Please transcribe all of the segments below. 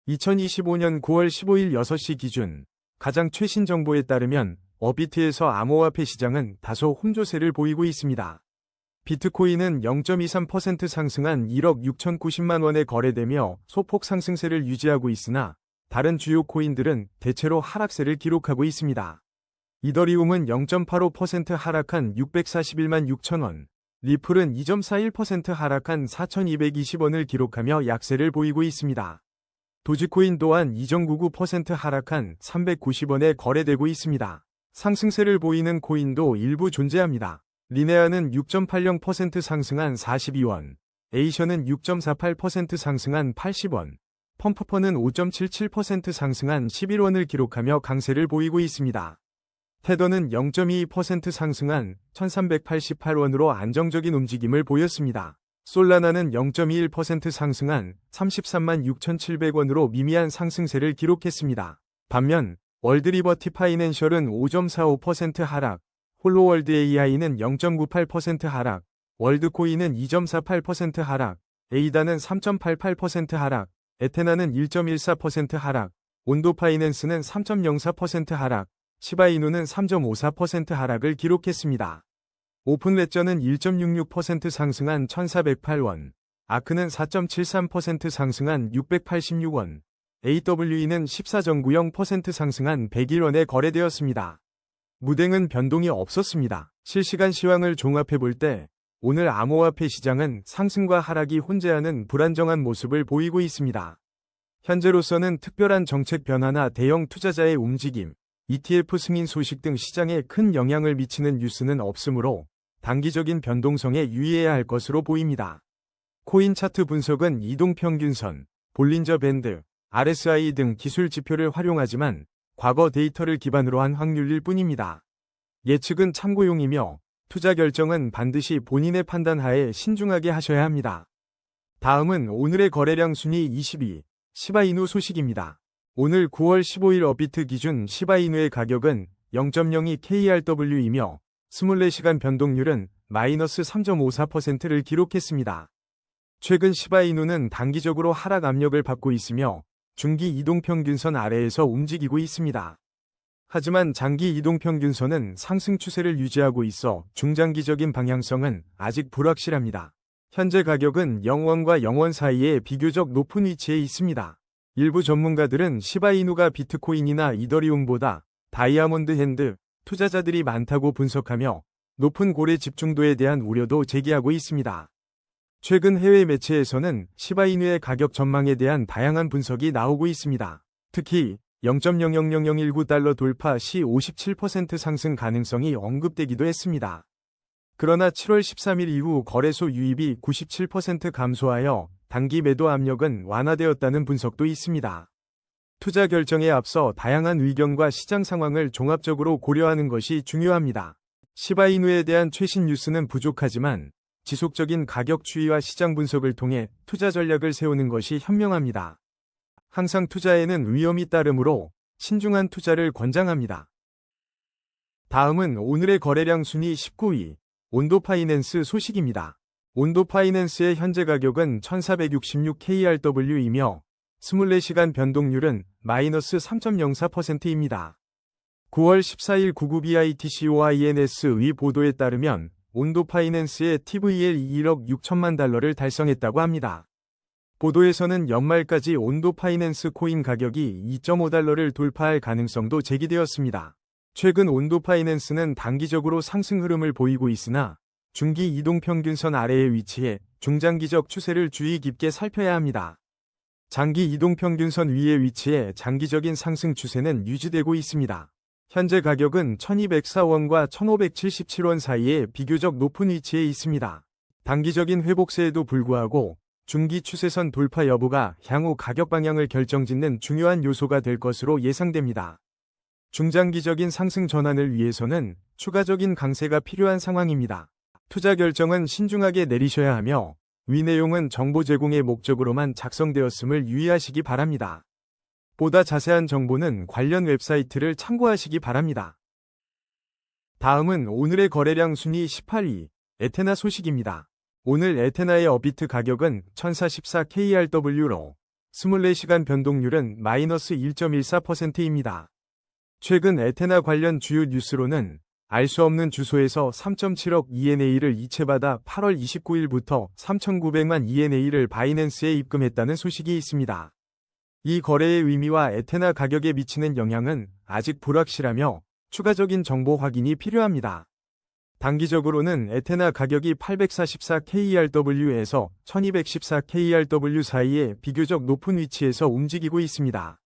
2025년 9월 15일 6시 기준 가장 최신 정보에 따르면 업비트에서 암호화폐 시장은 다소 혼조세를 보이고 있습니다. 비트코인은 0.23% 상승한 1억 6,090만 원에 거래되며 소폭 상승세를 유지하고 있으나 다른 주요 코인들은 대체로 하락세를 기록하고 있습니다. 이더리움은 0.85% 하락한 641만 6천 원, 리플은 2.41% 하락한 4,220원을 기록하며 약세를 보이고 있습니다. 도지코인 또한 2.99% 하락한 390원에 거래되고 있습니다. 상승세를 보이는 코인도 일부 존재합니다. 리네아는 6.80% 상승한 42원, 에이션은 6.48% 상승한 80원, 펌프펀은 5.77% 상승한 11원을 기록하며 강세를 보이고 있습니다. 테더는 0.22% 상승한 1388원으로 안정적인 움직임을 보였습니다. 솔라나는 0.21% 상승한 33만 6,700원으로 미미한 상승세를 기록했습니다. 반면 월드리버티 파이낸셜은 5.45% 하락, 홀로월드 AI는 0.98% 하락, 월드코인은 2.48% 하락, 에이다는 3.88% 하락, 에테나는 1.14% 하락, 온도파이낸스는 3.04% 하락, 시바이누는 3.54% 하락을 기록했습니다. 오픈레저는 1.66% 상승한 1,408원, 아크는 4.73% 상승한 686원, AWE는 14.90% 상승한 101원에 거래되었습니다. 무댕은 변동이 없었습니다. 실시간 시황을 종합해볼 때 오늘 암호화폐 시장은 상승과 하락이 혼재하는 불안정한 모습을 보이고 있습니다. 현재로서는 특별한 정책 변화나 대형 투자자의 움직임, ETF 승인 소식 등 시장에 큰 영향을 미치는 뉴스는 없으므로 단기적인 변동성에 유의해야 할 것으로 보입니다. 코인 차트 분석은 이동평균선, 볼린저 밴드, RSI 등 기술 지표를 활용하지만 과거 데이터를 기반으로 한 확률일 뿐입니다. 예측은 참고용이며 투자 결정은 반드시 본인의 판단 하에 신중하게 하셔야 합니다. 다음은 오늘의 거래량 순위 22, 시바이누 소식입니다. 오늘 9월 15일 업비트 기준 시바이누의 가격은 0.02KRW이며 24시간 변동률은 마이너스 3.54%를 기록했습니다. 최근 시바이누는 단기적으로 하락 압력을 받고 있으며 중기 이동평균선 아래에서 움직이고 있습니다. 하지만 장기 이동평균선은 상승 추세를 유지하고 있어 중장기적인 방향성은 아직 불확실합니다. 현재 가격은 0원과 0원 사이에 비교적 높은 위치에 있습니다. 일부 전문가들은 시바이누가 비트코인이나 이더리움보다 다이아몬드 핸드 투자자들이 많다고 분석하며 높은 고래 집중도에 대한 우려도 제기하고 있습니다. 최근 해외 매체에서는 시바이누의 가격 전망에 대한 다양한 분석이 나오고 있습니다. 특히 0.000019달러 돌파 시 57% 상승 가능성이 언급되기도 했습니다. 그러나 7월 13일 이후 거래소 유입이 97% 감소하여 단기 매도 압력은 완화되었다는 분석도 있습니다. 투자 결정에 앞서 다양한 의견과 시장 상황을 종합적으로 고려하는 것이 중요합니다. 시바이누에 대한 최신 뉴스는 부족하지만 지속적인 가격 추이와 시장 분석을 통해 투자 전략을 세우는 것이 현명합니다. 항상 투자에는 위험이 따르므로 신중한 투자를 권장합니다. 다음은 오늘의 거래량 순위 19위, 온도파이낸스 소식입니다. 온도파이낸스의 현재 가격은 1466KRW이며 24시간 변동률은 마이너스 3.04%입니다. 9월 14일 구구 BITCOINS의 보도에 따르면 온도파이낸스의 TVL이 1억 6천만 달러를 달성했다고 합니다. 보도에서는 연말까지 온도파이낸스 코인 가격이 2.5달러를 돌파할 가능성도 제기되었습니다. 최근 온도파이낸스는 단기적으로 상승 흐름을 보이고 있으나 중기 이동평균선 아래에 위치해 중장기적 추세를 주의 깊게 살펴야 합니다. 장기 이동평균선 위에 위치해 장기적인 상승 추세는 유지되고 있습니다. 현재 가격은 1204원과 1577원 사이에 비교적 높은 위치에 있습니다. 단기적인 회복세에도 불구하고 중기 추세선 돌파 여부가 향후 가격 방향을 결정짓는 중요한 요소가 될 것으로 예상됩니다. 중장기적인 상승 전환을 위해서는 추가적인 강세가 필요한 상황입니다. 투자 결정은 신중하게 내리셔야 하며 위 내용은 정보 제공의 목적으로만 작성되었음을 유의하시기 바랍니다. 보다 자세한 정보는 관련 웹사이트를 참고하시기 바랍니다. 다음은 오늘의 거래량 순위 18위, 에테나 소식입니다. 오늘 에테나의 업비트 가격은 1044KRW로 24시간 변동률은 마이너스 1.14%입니다. 최근 에테나 관련 주요 뉴스로는 알 수 없는 주소에서 3.7억 ENA를 이체받아 8월 29일부터 3,900만 ENA를 바이낸스에 입금했다는 소식이 있습니다. 이 거래의 의미와 에테나 가격에 미치는 영향은 아직 불확실하며 추가적인 정보 확인이 필요합니다. 단기적으로는 에테나 가격이 844KERW에서 1214KERW 사이에 비교적 높은 위치에서 움직이고 있습니다.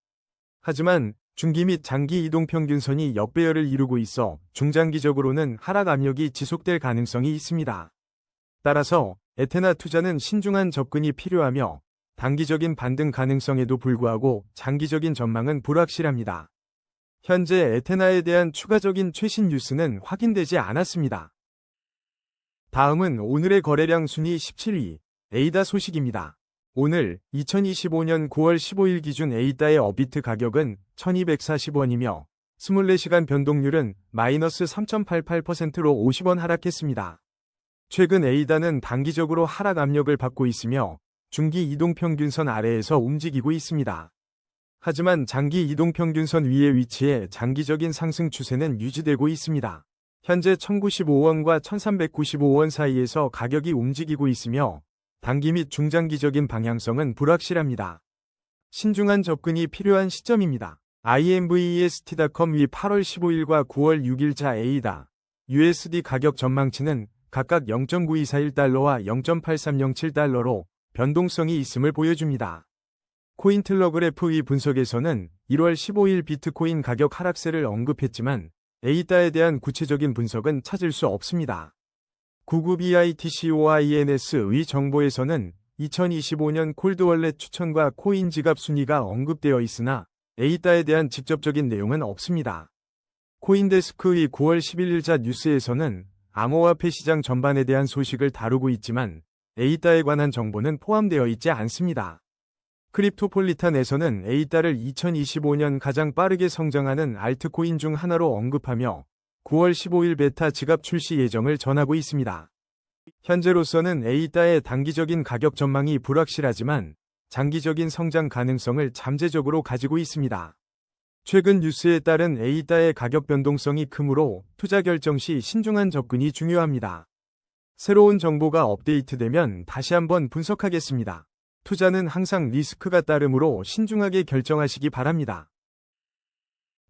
하지만 중기 및 장기 이동평균선이 역배열을 이루고 있어 중장기적으로는 하락 압력이 지속될 가능성이 있습니다. 따라서 에테나 투자는 신중한 접근이 필요하며 단기적인 반등 가능성에도 불구하고 장기적인 전망은 불확실합니다. 현재 에테나에 대한 추가적인 최신 뉴스는 확인되지 않았습니다. 다음은 오늘의 거래량 순위 17위, 에이다 소식입니다. 오늘 2025년 9월 15일 기준 에이다의 어비트 가격은 1240원이며 24시간 변동률은 마이너스 3.88%로 50원 하락했습니다. 최근 에이다는 단기적으로 하락 압력을 받고 있으며 중기 이동평균선 아래에서 움직이고 있습니다. 하지만 장기 이동평균선 위에 위치해 장기적인 상승 추세는 유지되고 있습니다. 현재 1095원과 1395원 사이에서 가격이 움직이고 있으며 단기 및 중장기적인 방향성은 불확실합니다. 신중한 접근이 필요한 시점입니다. IMVEST.com 위 8월 15일과 9월 6일자 에이다 USD 가격 전망치는 각각 0.9241달러와 0.8307달러로 변동성이 있음을 보여줍니다. 코인틀러그래프의 분석에서는 1월 15일 비트코인 가격 하락세를 언급했지만 에이다에 대한 구체적인 분석은 찾을 수 없습니다. 99BITCOINS의 정보에서는 2025년 콜드월렛 추천과 코인 지갑 순위가 언급되어 있으나 에이다에 대한 직접적인 내용은 없습니다. 코인데스크의 9월 11일자 뉴스에서는 암호화폐 시장 전반에 대한 소식을 다루고 있지만 에이다에 관한 정보는 포함되어 있지 않습니다. 크립토폴리탄에서는 에이다를 2025년 가장 빠르게 성장하는 알트코인 중 하나로 언급하며 9월 15일 베타 지갑 출시 예정을 전하고 있습니다. 현재로서는 에이다의 단기적인 가격 전망이 불확실하지만 장기적인 성장 가능성을 잠재적으로 가지고 있습니다. 최근 뉴스에 따른 에이다의 가격 변동성이 크므로 투자 결정 시 신중한 접근이 중요합니다. 새로운 정보가 업데이트되면 다시 한번 분석하겠습니다. 투자는 항상 리스크가 따르므로 신중하게 결정하시기 바랍니다.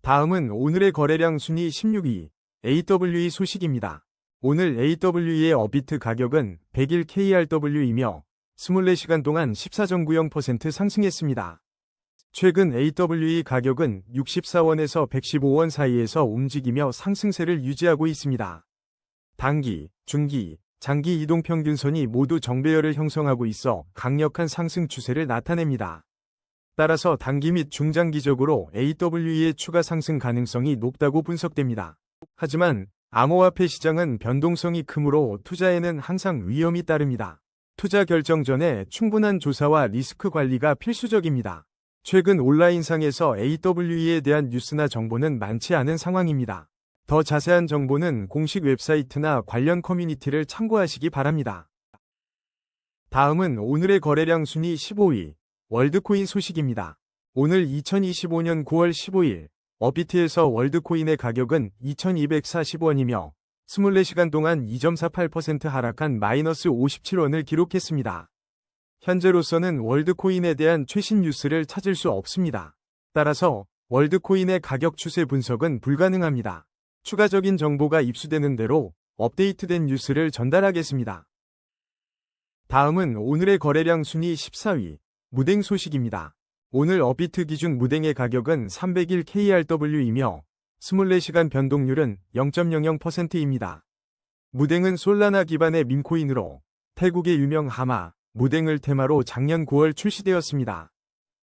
다음은 오늘의 거래량 순위 16위, AWE 소식입니다. 오늘 AWE의 어비트 가격은 101KRW이며 24시간 동안 14.90% 상승했습니다. 최근 AWE 가격은 64원에서 115원 사이에서 움직이며 상승세를 유지하고 있습니다. 단기, 중기, 장기 이동평균선이 모두 정배열을 형성하고 있어 강력한 상승 추세를 나타냅니다. 따라서 단기 및 중장기적으로 AWE의 추가 상승 가능성이 높다고 분석됩니다. 하지만 암호화폐 시장은 변동성이 크므로 투자에는 항상 위험이 따릅니다. 투자 결정 전에 충분한 조사와 리스크 관리가 필수적입니다. 최근 온라인상에서 AWE에 대한 뉴스나 정보는 많지 않은 상황입니다. 더 자세한 정보는 공식 웹사이트나 관련 커뮤니티를 참고하시기 바랍니다. 다음은 오늘의 거래량 순위 15위, 월드코인 소식입니다. 오늘 2025년 9월 15일, 어비트에서 월드코인의 가격은 2240원이며 24시간 동안 2.48% 하락한 마이너스 57원을 기록했습니다. 현재로서는 월드코인에 대한 최신 뉴스를 찾을 수 없습니다. 따라서 월드코인의 가격 추세 분석은 불가능합니다. 추가적인 정보가 입수되는 대로 업데이트된 뉴스를 전달하겠습니다. 다음은 오늘의 거래량 순위 14위, 무댕 소식입니다. 오늘 어비트 기준 무댕의 가격은 301KRW이며 24시간 변동률은 0.00%입니다. 무댕은 솔라나 기반의 밈코인으로 태국의 유명 하마, 무댕을 테마로 작년 9월 출시되었습니다.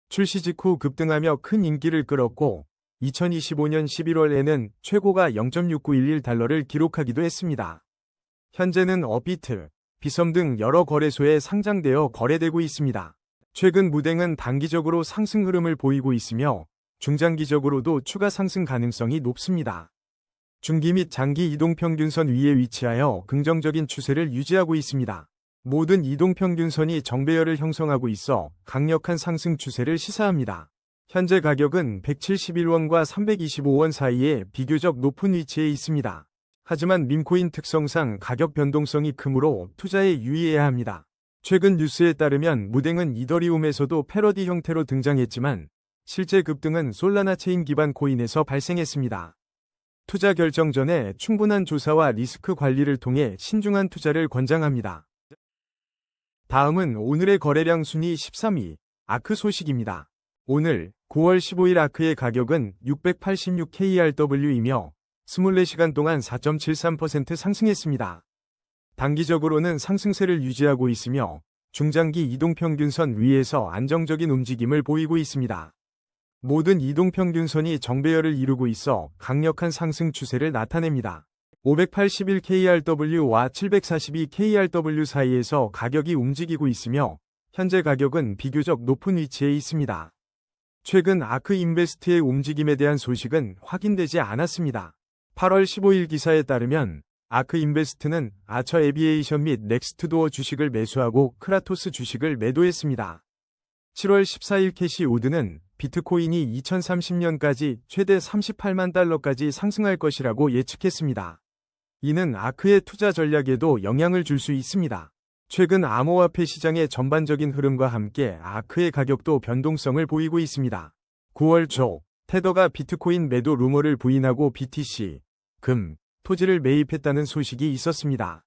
출시 직후 급등하며 큰 인기를 끌었고 2025년 11월에는 최고가 0.6911달러를 기록하기도 했습니다. 현재는 어비트, 비섬 등 여러 거래소에 상장되어 거래되고 있습니다. 최근 무댕은 단기적으로 상승 흐름을 보이고 있으며 중장기적으로도 추가 상승 가능성이 높습니다. 중기 및 장기 이동평균선 위에 위치하여 긍정적인 추세를 유지하고 있습니다. 모든 이동평균선이 정배열을 형성하고 있어 강력한 상승 추세를 시사합니다. 현재 가격은 171원과 325원 사이에 비교적 높은 위치에 있습니다. 하지만 밈코인 특성상 가격 변동성이 크므로 투자에 유의해야 합니다. 최근 뉴스에 따르면 무댕은 이더리움에서도 패러디 형태로 등장했지만 실제 급등은 솔라나 체인 기반 코인에서 발생했습니다. 투자 결정 전에 충분한 조사와 리스크 관리를 통해 신중한 투자를 권장합니다. 다음은 오늘의 거래량 순위 13위, 아크 소식입니다. 오늘 9월 15일 아크의 가격은 686KRW이며 24시간 동안 4.73% 상승했습니다. 단기적으로는 상승세를 유지하고 있으며 중장기 이동평균선 위에서 안정적인 움직임을 보이고 있습니다. 모든 이동평균선이 정배열을 이루고 있어 강력한 상승 추세를 나타냅니다. 581KRW와 742KRW 사이에서 가격이 움직이고 있으며 현재 가격은 비교적 높은 위치에 있습니다. 최근 아크 인베스트의 움직임에 대한 소식은 확인되지 않았습니다. 8월 15일 기사에 따르면 아크 인베스트는 아처 에비에이션 및 넥스트도어 주식을 매수하고 크라토스 주식을 매도했습니다. 7월 14일 캐시 우드는 비트코인이 2030년까지 최대 38만 달러까지 상승할 것이라고 예측했습니다. 이는 아크의 투자 전략에도 영향을 줄 수 있습니다. 최근 암호화폐 시장의 전반적인 흐름과 함께 아크의 가격도 변동성을 보이고 있습니다. 9월 초 테더가 비트코인 매도 루머를 부인하고 BTC, 금, 토지를 매입했다는 소식이 있었습니다.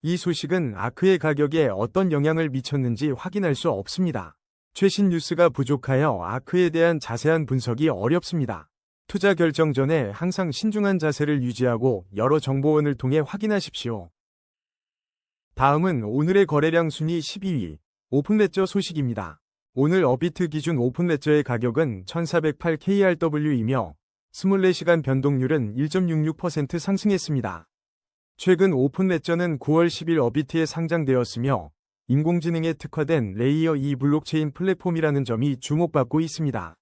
이 소식은 아크의 가격에 어떤 영향을 미쳤는지 확인할 수 없습니다. 최신 뉴스가 부족하여 아크에 대한 자세한 분석이 어렵습니다. 투자 결정 전에 항상 신중한 자세를 유지하고 여러 정보원을 통해 확인하십시오. 다음은 오늘의 거래량 순위 12위, 오픈레저 소식입니다. 오늘 업비트 기준 오픈레저의 가격은 1408KRW이며 24시간 변동률은 1.66% 상승했습니다. 최근 오픈레저는 9월 10일 업비트에 상장되었으며 인공지능에 특화된 레이어 2 블록체인 플랫폼이라는 점이 주목받고 있습니다.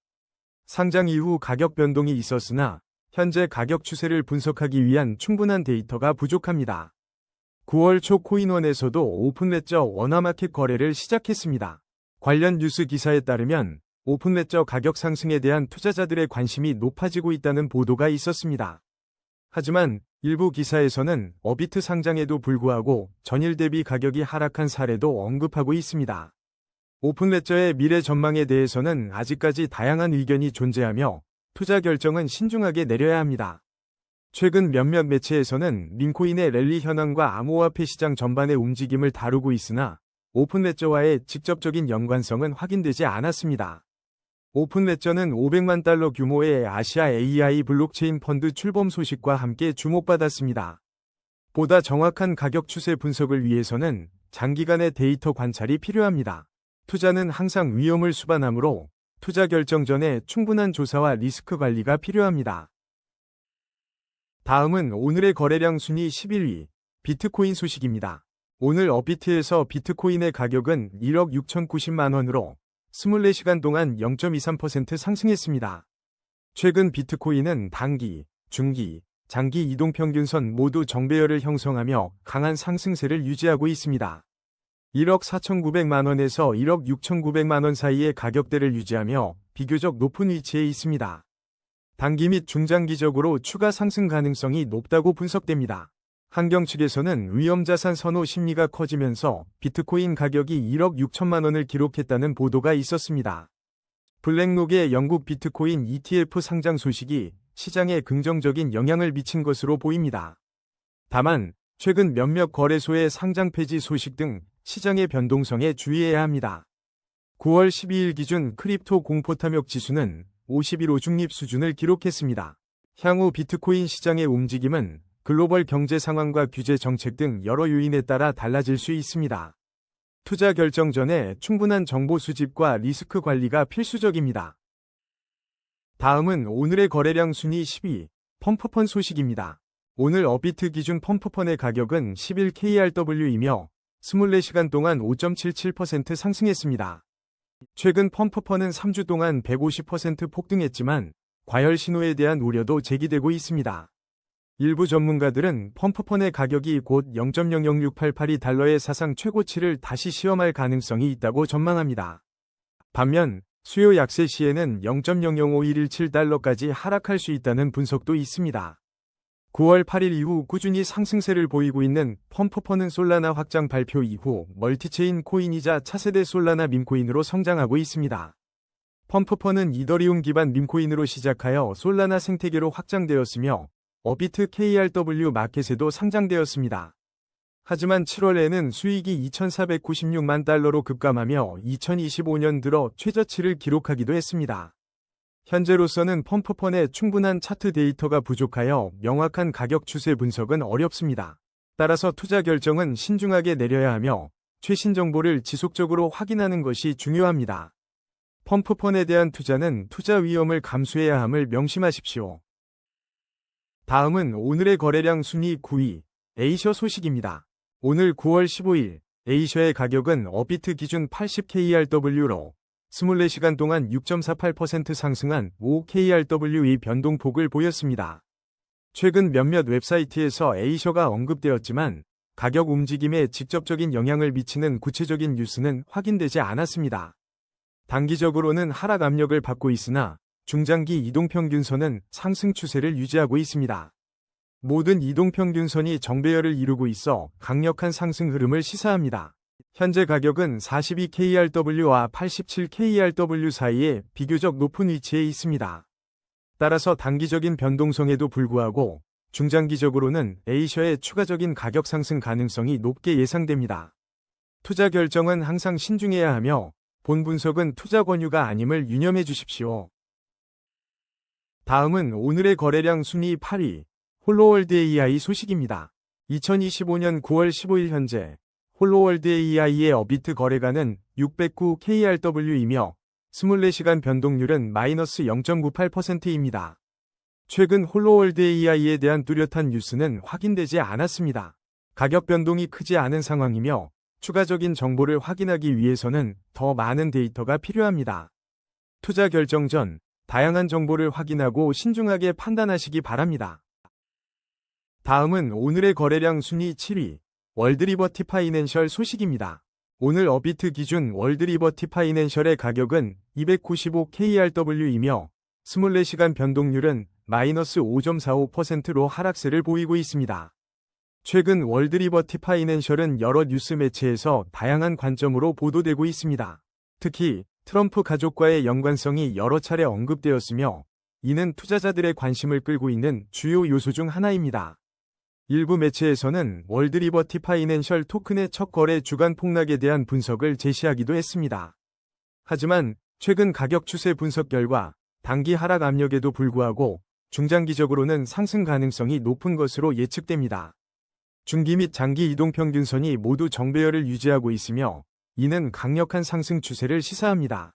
상장 이후 가격 변동이 있었으나 현재 가격 추세를 분석하기 위한 충분한 데이터가 부족합니다. 9월 초 코인원에서도 오픈레저 원화마켓 거래를 시작했습니다. 관련 뉴스 기사에 따르면 오픈레저 가격 상승에 대한 투자자들의 관심이 높아지고 있다는 보도가 있었습니다. 하지만 일부 기사에서는 업비트 상장에도 불구하고 전일 대비 가격이 하락한 사례도 언급하고 있습니다. 오픈레저의 미래 전망에 대해서는 아직까지 다양한 의견이 존재하며 투자 결정은 신중하게 내려야 합니다. 최근 몇몇 매체에서는 밈코인의 랠리 현황과 암호화폐 시장 전반의 움직임을 다루고 있으나 오픈레저와의 직접적인 연관성은 확인되지 않았습니다. 오픈레저는 500만 달러 규모의 아시아 AI 블록체인 펀드 출범 소식과 함께 주목받았습니다. 보다 정확한 가격 추세 분석을 위해서는 장기간의 데이터 관찰이 필요합니다. 투자는 항상 위험을 수반하므로 투자 결정 전에 충분한 조사와 리스크 관리가 필요합니다. 다음은 오늘의 거래량 순위 11위, 비트코인 소식입니다. 오늘 업비트에서 비트코인의 가격은 1억 6,090만 원으로 24시간 동안 0.23% 상승했습니다. 최근 비트코인은 단기, 중기, 장기 이동평균선 모두 정배열을 형성하며 강한 상승세를 유지하고 있습니다. 1억 4,900만 원에서 1억 6,900만 원 사이의 가격대를 유지하며 비교적 높은 위치에 있습니다. 단기 및 중장기적으로 추가 상승 가능성이 높다고 분석됩니다. 한경 측에서는 위험자산 선호 심리가 커지면서 비트코인 가격이 1억 6천만 원을 기록했다는 보도가 있었습니다. 블랙록의 영국 비트코인 ETF 상장 소식이 시장에 긍정적인 영향을 미친 것으로 보입니다. 다만 최근 몇몇 거래소의 상장 폐지 소식 등 시장의 변동성에 주의해야 합니다. 9월 12일 기준 크립토 공포 탐욕 지수는 51호 중립 수준을 기록했습니다. 향후 비트코인 시장의 움직임은 글로벌 경제 상황과 규제 정책 등 여러 요인에 따라 달라질 수 있습니다. 투자 결정 전에 충분한 정보 수집과 리스크 관리가 필수적입니다. 다음은 오늘의 거래량 순위 10위, 펌프펀 소식입니다. 오늘 업비트 기준 펌프펀의 가격은 11KRW이며 24시간 동안 5.77% 상승했습니다. 최근 펌프펀은 3주 동안 150% 폭등했지만 과열 신호에 대한 우려도 제기되고 있습니다. 일부 전문가들은 펌프펀의 가격이 곧 0.00688달러의 사상 최고치를 다시 시험할 가능성이 있다고 전망합니다. 반면 수요 약세 시에는 0.005117달러까지 하락할 수 있다는 분석도 있습니다. 9월 8일 이후 꾸준히 상승세를 보이고 있는 펌프펀은 솔라나 확장 발표 이후 멀티체인 코인이자 차세대 솔라나 밈코인으로 성장하고 있습니다. 펌프펀은 이더리움 기반 밈코인으로 시작하여 솔라나 생태계로 확장되었으며 어비트 KRW 마켓에도 상장되었습니다. 하지만 7월에는 수익이 2,496만 달러로 급감하며 2025년 들어 최저치를 기록하기도 했습니다. 현재로서는 펌프펀에 충분한 차트 데이터가 부족하여 명확한 가격 추세 분석은 어렵습니다. 따라서 투자 결정은 신중하게 내려야 하며 최신 정보를 지속적으로 확인하는 것이 중요합니다. 펌프펀에 대한 투자는 투자 위험을 감수해야 함을 명심하십시오. 다음은 오늘의 거래량 순위 9위, 에이셔 소식입니다. 오늘 9월 15일, 에이셔의 가격은 어비트 기준 80KRW로 24시간 동안 6.48% 상승한 5KRW의 변동폭을 보였습니다. 최근 몇몇 웹사이트에서 에이셔가 언급되었지만 가격 움직임에 직접적인 영향을 미치는 구체적인 뉴스는 확인되지 않았습니다. 단기적으로는 하락 압력을 받고 있으나 중장기 이동평균선은 상승 추세를 유지하고 있습니다. 모든 이동평균선이 정배열을 이루고 있어 강력한 상승 흐름을 시사합니다. 현재 가격은 42KRW와 87KRW 사이에 비교적 높은 위치에 있습니다. 따라서 단기적인 변동성에도 불구하고 중장기적으로는 에이셔의 추가적인 가격 상승 가능성이 높게 예상됩니다. 투자 결정은 항상 신중해야 하며 본 분석은 투자 권유가 아님을 유념해 주십시오. 다음은 오늘의 거래량 순위 8위, 홀로월드 AI 소식입니다. 2025년 9월 15일 현재 홀로월드 AI의 어비트 거래가는 609KRW이며 24시간 변동률은 마이너스 0.98%입니다. 최근 홀로월드 AI에 대한 뚜렷한 뉴스는 확인되지 않았습니다. 가격 변동이 크지 않은 상황이며 추가적인 정보를 확인하기 위해서는 더 많은 데이터가 필요합니다. 투자 결정 전 다양한 정보를 확인하고 신중하게 판단하시기 바랍니다. 다음은 오늘의 거래량 순위 7위, 월드리버티 파이낸셜 소식입니다. 오늘 어비트 기준 월드리버티 파이낸셜의 가격은 295KRW이며 24시간 변동률은 마이너스 5.45%로 하락세를 보이고 있습니다. 최근 월드리버티 파이낸셜은 여러 뉴스 매체에서 다양한 관점으로 보도되고 있습니다. 특히 트럼프 가족과의 연관성이 여러 차례 언급되었으며 이는 투자자들의 관심을 끌고 있는 주요 요소 중 하나입니다. 일부 매체에서는 월드리버티 파이낸셜 토큰의 첫 거래 주간 폭락에 대한 분석을 제시하기도 했습니다. 하지만 최근 가격 추세 분석 결과 단기 하락 압력에도 불구하고 중장기적으로는 상승 가능성이 높은 것으로 예측됩니다. 중기 및 장기 이동평균선이 모두 정배열을 유지하고 있으며 이는 강력한 상승 추세를 시사합니다.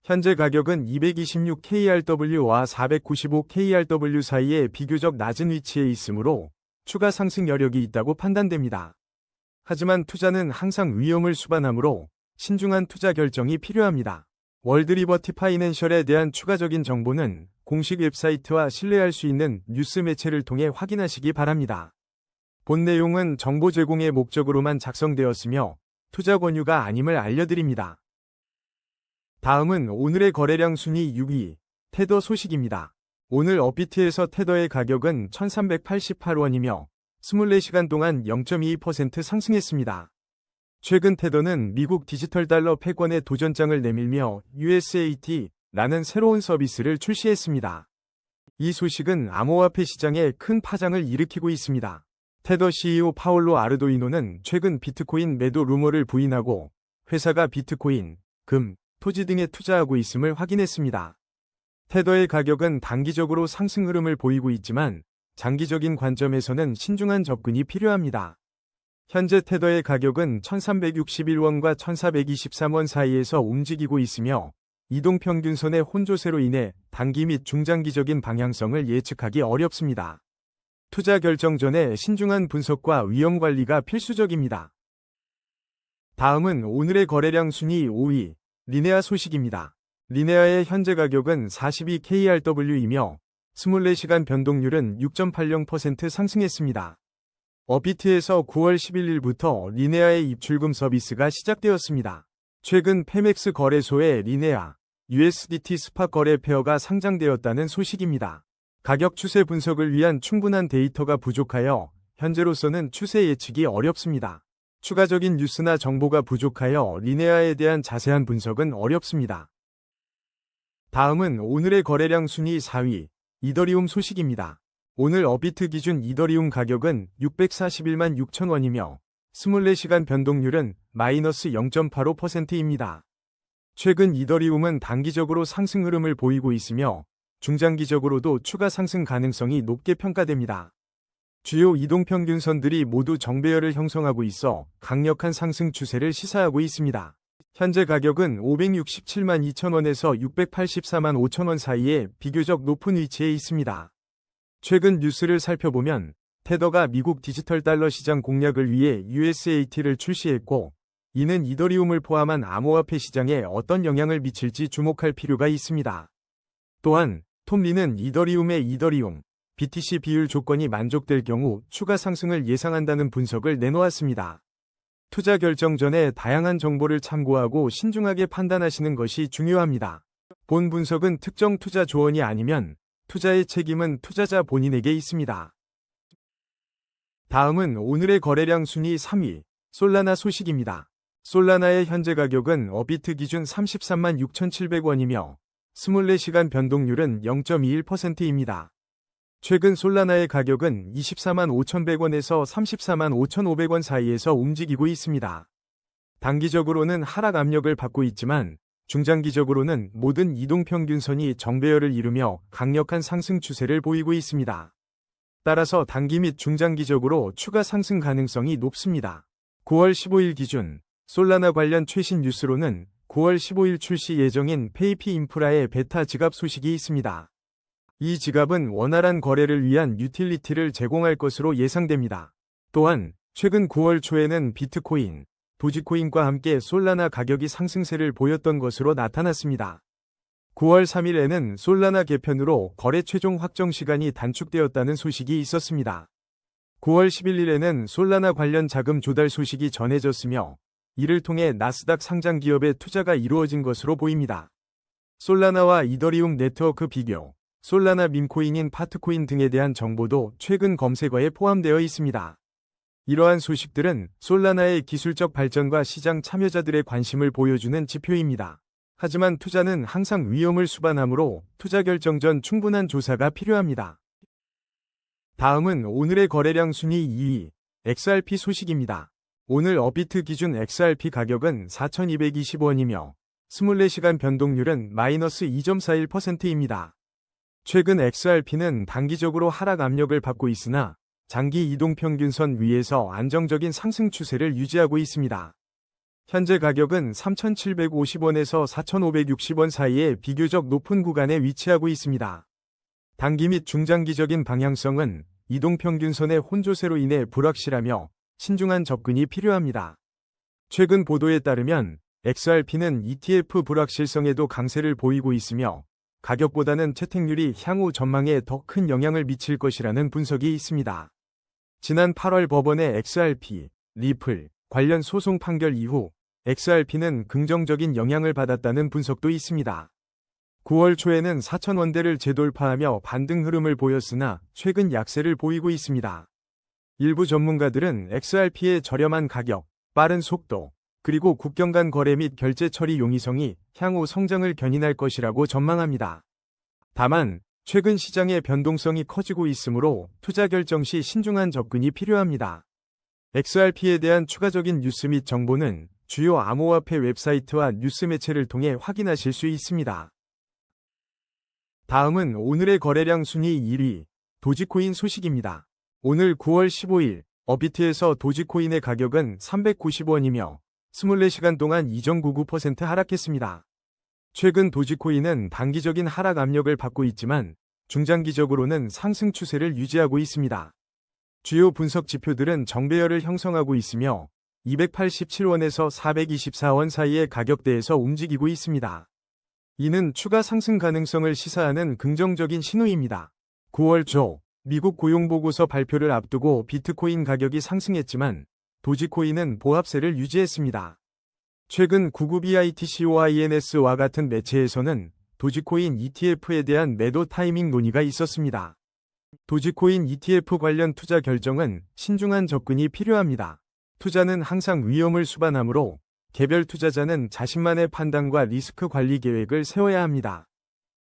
현재 가격은 226KRW와 495KRW 사이에 비교적 낮은 위치에 있으므로 추가 상승 여력이 있다고 판단됩니다. 하지만 투자는 항상 위험을 수반하므로 신중한 투자 결정이 필요합니다. 월드리버티 파이낸셜에 대한 추가적인 정보는 공식 웹사이트와 신뢰할 수 있는 뉴스 매체를 통해 확인하시기 바랍니다. 본 내용은 정보 제공의 목적으로만 작성되었으며 투자 권유가 아님을 알려드립니다. 다음은 오늘의 거래량 순위 6위, 테더 소식입니다. 오늘 어비트에서 테더의 가격은 1388원이며 24시간 동안 0.22% 상승했습니다. 최근 테더는 미국 디지털 달러 패권의 도전장을 내밀며 USAT라는 새로운 서비스를 출시했습니다. 이 소식은 암호화폐 시장에 큰 파장을 일으키고 있습니다. 테더 CEO 파올로 아르도이노는 최근 비트코인 매도 루머를 부인하고 회사가 비트코인, 금, 토지 등에 투자하고 있음을 확인했습니다. 테더의 가격은 단기적으로 상승 흐름을 보이고 있지만 장기적인 관점에서는 신중한 접근이 필요합니다. 현재 테더의 가격은 1361원과 1423원 사이에서 움직이고 있으며 이동평균선의 혼조세로 인해 단기 및 중장기적인 방향성을 예측하기 어렵습니다. 투자 결정 전에 신중한 분석과 위험 관리가 필수적입니다. 다음은 오늘의 거래량 순위 5위, 리네아 소식입니다. 리네아의 현재 가격은 42KRW이며 24시간 변동률은 6.80% 상승했습니다. 업비트에서 9월 11일부터 리네아의 입출금 서비스가 시작되었습니다. 최근 페맥스 거래소에 리네아, USDT 스팟 거래 페어가 상장되었다는 소식입니다. 가격 추세 분석을 위한 충분한 데이터가 부족하여 현재로서는 추세 예측이 어렵습니다. 추가적인 뉴스나 정보가 부족하여 리네아에 대한 자세한 분석은 어렵습니다. 다음은 오늘의 거래량 순위 4위, 이더리움 소식입니다. 오늘 업비트 기준 이더리움 가격은 641만 6천 원이며 24시간 변동률은 마이너스 0.85%입니다. 최근 이더리움은 단기적으로 상승 흐름을 보이고 있으며 중장기적으로도 추가 상승 가능성이 높게 평가됩니다. 주요 이동평균선들이 모두 정배열을 형성하고 있어 강력한 상승 추세를 시사하고 있습니다. 현재 가격은 567만 2천 원에서 684만 5천 원 사이에 비교적 높은 위치에 있습니다. 최근 뉴스를 살펴보면 테더가 미국 디지털 달러 시장 공략을 위해 USAT를 출시했고, 이는 이더리움을 포함한 암호화폐 시장에 어떤 영향을 미칠지 주목할 필요가 있습니다. 또한 톰 리는 이더리움의 이더리움, BTC 비율 조건이 만족될 경우 추가 상승을 예상한다는 분석을 내놓았습니다. 투자 결정 전에 다양한 정보를 참고하고 신중하게 판단하시는 것이 중요합니다. 본 분석은 특정 투자 조언이 아니면 투자의 책임은 투자자 본인에게 있습니다. 다음은 오늘의 거래량 순위 3위, 솔라나 소식입니다. 솔라나의 현재 가격은 업비트 기준 33만 6,700원이며 24시간 변동률은 0.21%입니다. 최근 솔라나의 가격은 24만 5,100원에서 34만 5,500원 사이에서 움직이고 있습니다. 단기적으로는 하락 압력을 받고 있지만 중장기적으로는 모든 이동평균선이 정배열을 이루며 강력한 상승 추세를 보이고 있습니다. 따라서 단기 및 중장기적으로 추가 상승 가능성이 높습니다. 9월 15일 기준 솔라나 관련 최신 뉴스로는 9월 15일 출시 예정인 페이피 인프라의 베타 지갑 소식이 있습니다. 이 지갑은 원활한 거래를 위한 유틸리티를 제공할 것으로 예상됩니다. 또한 최근 9월 초에는 비트코인, 도지코인과 함께 솔라나 가격이 상승세를 보였던 것으로 나타났습니다. 9월 3일에는 솔라나 개편으로 거래 최종 확정 시간이 단축되었다는 소식이 있었습니다. 9월 11일에는 솔라나 관련 자금 조달 소식이 전해졌으며 이를 통해 나스닥 상장 기업의 투자가 이루어진 것으로 보입니다. 솔라나와 이더리움 네트워크 비교, 솔라나 밈코인인 파트코인 등에 대한 정보도 최근 검색어에 포함되어 있습니다. 이러한 소식들은 솔라나의 기술적 발전과 시장 참여자들의 관심을 보여주는 지표입니다. 하지만 투자는 항상 위험을 수반하므로 투자 결정 전 충분한 조사가 필요합니다. 다음은 오늘의 거래량 순위 2위, XRP 소식입니다. 오늘 업비트 기준 XRP 가격은 4,220원이며 24시간 변동률은 마이너스 2.41%입니다. 최근 XRP는 단기적으로 하락 압력을 받고 있으나 장기 이동평균선 위에서 안정적인 상승 추세를 유지하고 있습니다. 현재 가격은 3,750원에서 4,560원 사이에 비교적 높은 구간에 위치하고 있습니다. 단기 및 중장기적인 방향성은 이동평균선의 혼조세로 인해 불확실하며 신중한 접근이 필요합니다. 최근 보도에 따르면 XRP는 ETF 불확실성에도 강세를 보이고 있으며 가격보다는 채택률이 향후 전망에 더 큰 영향을 미칠 것이라는 분석이 있습니다. 지난 8월 법원의 XRP, 리플 관련 소송 판결 이후 XRP는 긍정적인 영향을 받았다는 분석도 있습니다. 9월 초에는 4,000원대를 재돌파하며 반등 흐름을 보였으나 최근 약세를 보이고 있습니다. 일부 전문가들은 XRP의 저렴한 가격, 빠른 속도, 그리고 국경 간 거래 및 결제 처리 용이성이 향후 성장을 견인할 것이라고 전망합니다. 다만 최근 시장의 변동성이 커지고 있으므로 투자 결정 시 신중한 접근이 필요합니다. XRP에 대한 추가적인 뉴스 및 정보는 주요 암호화폐 웹사이트와 뉴스 매체를 통해 확인하실 수 있습니다. 다음은 오늘의 거래량 순위 1위, 도지코인 소식입니다. 오늘 9월 15일 업비트에서 도지코인의 가격은 390원이며 24시간 동안 2.99% 하락했습니다. 최근 도지코인은 단기적인 하락 압력을 받고 있지만 중장기적으로는 상승 추세를 유지하고 있습니다. 주요 분석 지표들은 정배열을 형성하고 있으며 287원에서 424원 사이의 가격대에서 움직이고 있습니다. 이는 추가 상승 가능성을 시사하는 긍정적인 신호입니다. 9월 초 미국 고용보고서 발표를 앞두고 비트코인 가격이 상승했지만 도지코인은 보합세를 유지했습니다. 최근 구구 BITC와 INS와 같은 매체에서는 도지코인 ETF에 대한 매도 타이밍 논의가 있었습니다. 도지코인 ETF 관련 투자 결정은 신중한 접근이 필요합니다. 투자는 항상 위험을 수반하므로 개별 투자자는 자신만의 판단과 리스크 관리 계획을 세워야 합니다.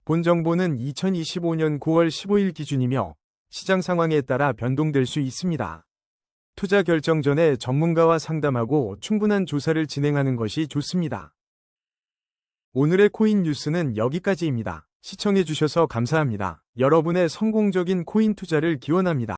본 정보는 2025년 9월 15일 기준이며 시장 상황에 따라 변동될 수 있습니다. 투자 결정 전에 전문가와 상담하고 충분한 조사를 진행하는 것이 좋습니다. 오늘의 코인 뉴스는 여기까지입니다. 시청해주셔서 감사합니다. 여러분의 성공적인 코인 투자를 기원합니다.